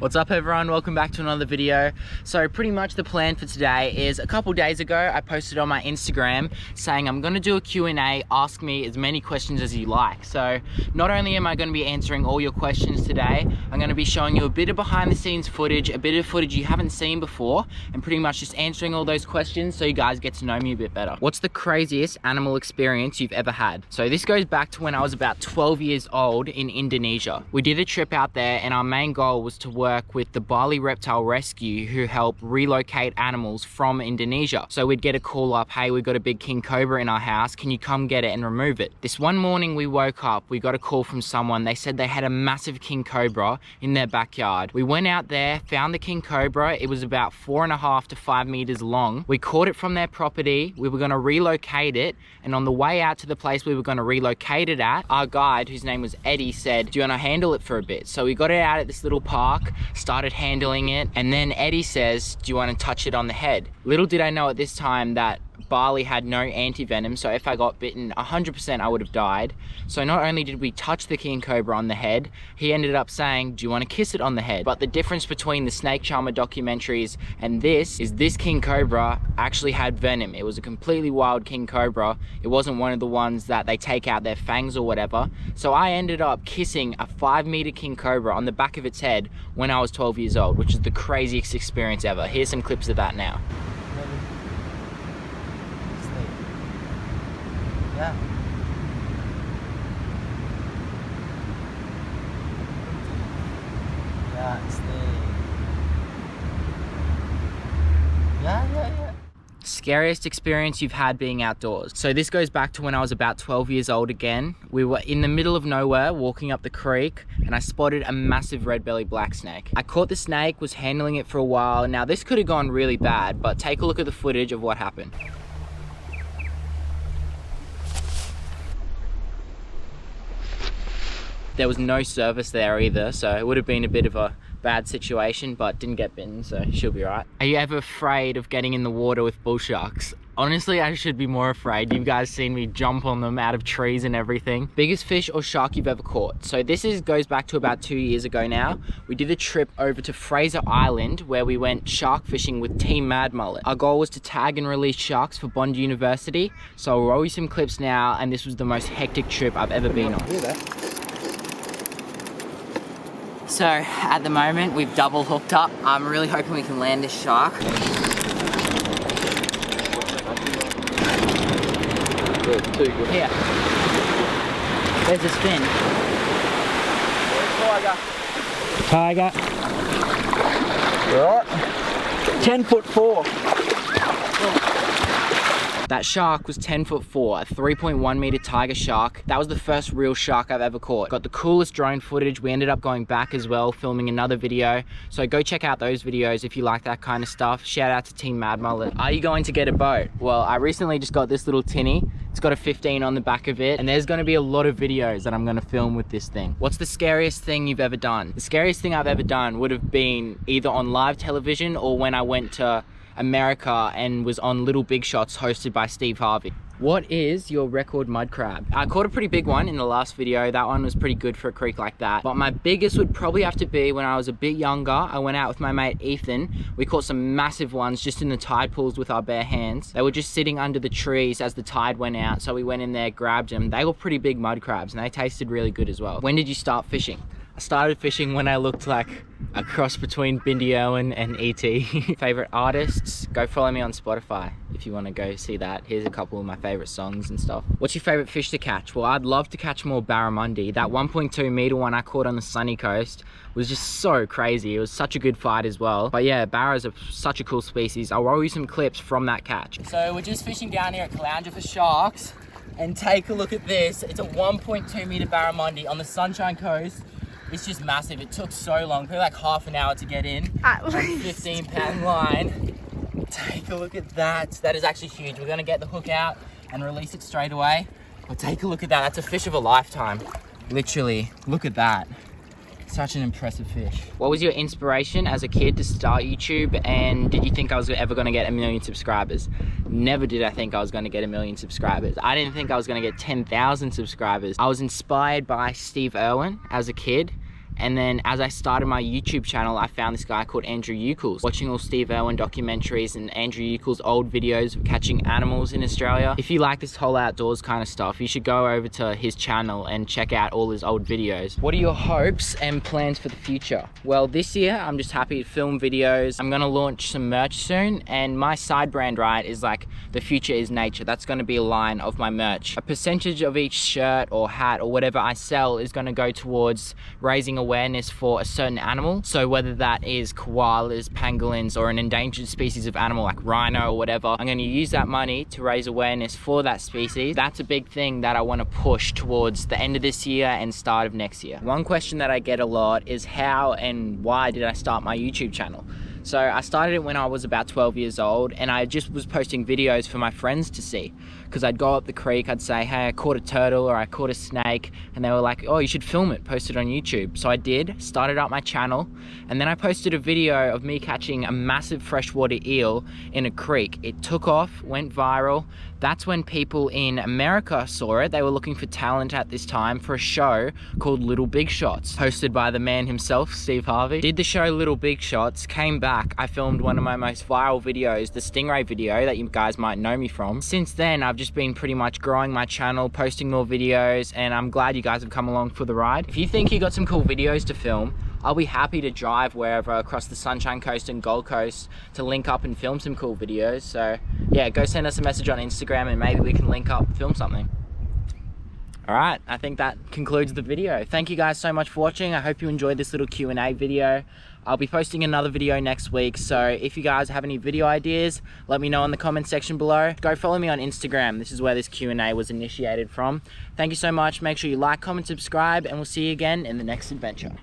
What's up everyone, welcome back to another video. So pretty much the plan for today is a couple days ago I posted on my Instagram saying I'm going to do a Q&A, ask me as many questions as you like. So not only am I going to be answering all your questions today, I'm going to be showing you a bit of behind the scenes footage, a bit of footage you haven't seen before, and pretty much just answering all those questions so you guys get to know me a bit better. What's the craziest animal experience you've ever had? So this goes back to when I was about 12 years old in Indonesia. We did a trip out there and our main goal was to work with the Bali Reptile Rescue who help relocate animals from Indonesia. So we'd get a call up, hey, we've got a big king cobra in our house, can you come get it and remove it? This one morning we woke up, we got a call from someone, they said they had a massive king cobra in their backyard. We went out there, found the king cobra, it was about 4.5 to 5 meters long. We caught it from their property, we were gonna relocate it, and on the way out to the place we were gonna relocate it at, our guide, whose name was Eddie, said, do you wanna handle it for a bit? So we got it out at this little park, started handling it, and then Eddie says, do you want to touch it on the head? Little did I know at this time that Bali had no anti-venom, so if I got bitten 100% I would have died. So not only did we touch the king cobra on the head, he ended up saying, do you want to kiss it on the head? But the difference between the snake charmer documentaries and this is this king cobra actually had venom. It was a completely wild king cobra. It wasn't one of the ones that they take out their fangs or whatever. So I ended up kissing a 5-meter king cobra on the back of its head when I was 12 years old, which is the craziest experience ever. Here's some clips of that now. Yeah. Yeah, stay. Yeah. Scariest experience you've had being outdoors. So this goes back to when I was about 12 years old again. We were in the middle of nowhere walking up the creek and I spotted a massive red-bellied black snake. I caught the snake, was handling it for a while. Now this could have gone really bad, but take a look at the footage of what happened. There was no service there either, so it would have been a bit of a bad situation, but didn't get bitten, so she'll be right. Are you ever afraid of getting in the water with bull sharks? Honestly, I should be more afraid. You guys seen me jump on them out of trees and everything. Biggest fish or shark you've ever caught? So this goes back to about 2 years ago now. We did a trip over to Fraser Island where we went shark fishing with Team Mad Mullet. Our goal was to tag and release sharks for Bond University. So I'll roll you some clips now, and this was the most hectic trip I've ever been on. So at the moment we've double hooked up. I'm really hoping we can land this shark. Here. There's a spin. Tiger. Right. 10'4". That shark was 10'4", a 3.1 meter tiger shark. That was the first real shark I've ever caught. Got the coolest drone footage. We ended up going back as well, filming another video. So go check out those videos if you like that kind of stuff. Shout out to Team Mad Mullet. Are you going to get a boat? Well, I recently just got this little tinny. It's got a 15 on the back of it, and there's gonna be a lot of videos that I'm gonna film with this thing. What's the scariest thing you've ever done? The scariest thing I've ever done would have been either on live television or when I went to America and was on Little Big Shots hosted by Steve Harvey. What is your record mud crab? I caught a pretty big one in the last video. That one was pretty good for a creek like that. But my biggest would probably have to be when I was a bit younger. I went out with my mate Ethan. We caught some massive ones just in the tide pools with our bare hands. They were just sitting under the trees as the tide went out. So we went in there, grabbed them. They were pretty big mud crabs and they tasted really good as well. When did you start fishing? I started fishing when I looked like a cross between Bindi Owen and E.T. Favorite artists? Go follow me on Spotify if you want to go see that. Here's a couple of my favorite songs and stuff. What's your favorite fish to catch? Well, I'd love to catch more barramundi. That 1.2 meter one I caught on the sunny coast was just so crazy. It was such a good fight as well. But yeah, barras are such a cool species. I'll roll you some clips from that catch. So we're just fishing down here at Caloundra for sharks, and take a look at this. It's a 1.2 meter barramundi on the Sunshine Coast. It's just massive. It took so long, probably like half an hour to get in. At least. 15-pound line. Take a look at that. That is actually huge. We're gonna get the hook out and release it straight away. But take a look at that. That's a fish of a lifetime. Literally, look at that. Such an impressive fish. What was your inspiration as a kid to start YouTube, and did you think I was ever gonna get 1 million subscribers? Never did I think I was gonna get 1 million subscribers. I didn't think I was gonna get 10,000 subscribers. I was inspired by Steve Irwin as a kid, And then as I started my YouTube channel, I found this guy called Andrew Eucles, watching all Steve Irwin documentaries and Andrew Eucles' old videos of catching animals in Australia. If you like this whole outdoors kind of stuff, you should go over to his channel and check out all his old videos. What are your hopes and plans for the future? Well, this year I'm just happy to film videos. I'm gonna launch some merch soon, and my side brand, right, is like the future is nature. That's gonna be a line of my merch. A percentage of each shirt or hat or whatever I sell is gonna go towards raising awareness for a certain animal. So whether that is koalas, pangolins, or an endangered species of animal like rhino or whatever, I'm gonna use that money to raise awareness for that species. That's a big thing that I wanna push towards the end of this year and start of next year. One question that I get a lot is how and why did I start my YouTube channel? So I started it when I was about 12 years old, and I just was posting videos for my friends to see. Because I'd go up the creek, I'd say, hey, I caught a turtle or I caught a snake, and they were like, oh, you should film it, post it on YouTube. So I did, started up my channel, and then I posted a video of me catching a massive freshwater eel in a creek. It took off, went viral. That's when people in America saw it. They were looking for talent at this time for a show called Little Big Shots, hosted by the man himself, Steve Harvey. Did the show Little Big Shots, came back, I filmed one of my most viral videos, the stingray video that you guys might know me from. Since then, I've just been pretty much growing my channel, posting more videos, and I'm glad you guys have come along for the ride. If you think you got some cool videos to film, I'll be happy to drive wherever across the Sunshine Coast and Gold Coast to link up and film some cool videos. So yeah, go send us a message on Instagram and maybe we can link up and film something. All right, I think that concludes the video. Thank you guys so much for watching. I hope you enjoyed this little Q&A video. I'll be posting another video next week, so if you guys have any video ideas, let me know in the comment section below. Go follow me on Instagram. This is where this Q&A was initiated from. Thank you so much. Make sure you like, comment, subscribe, and we'll see you again in the next adventure.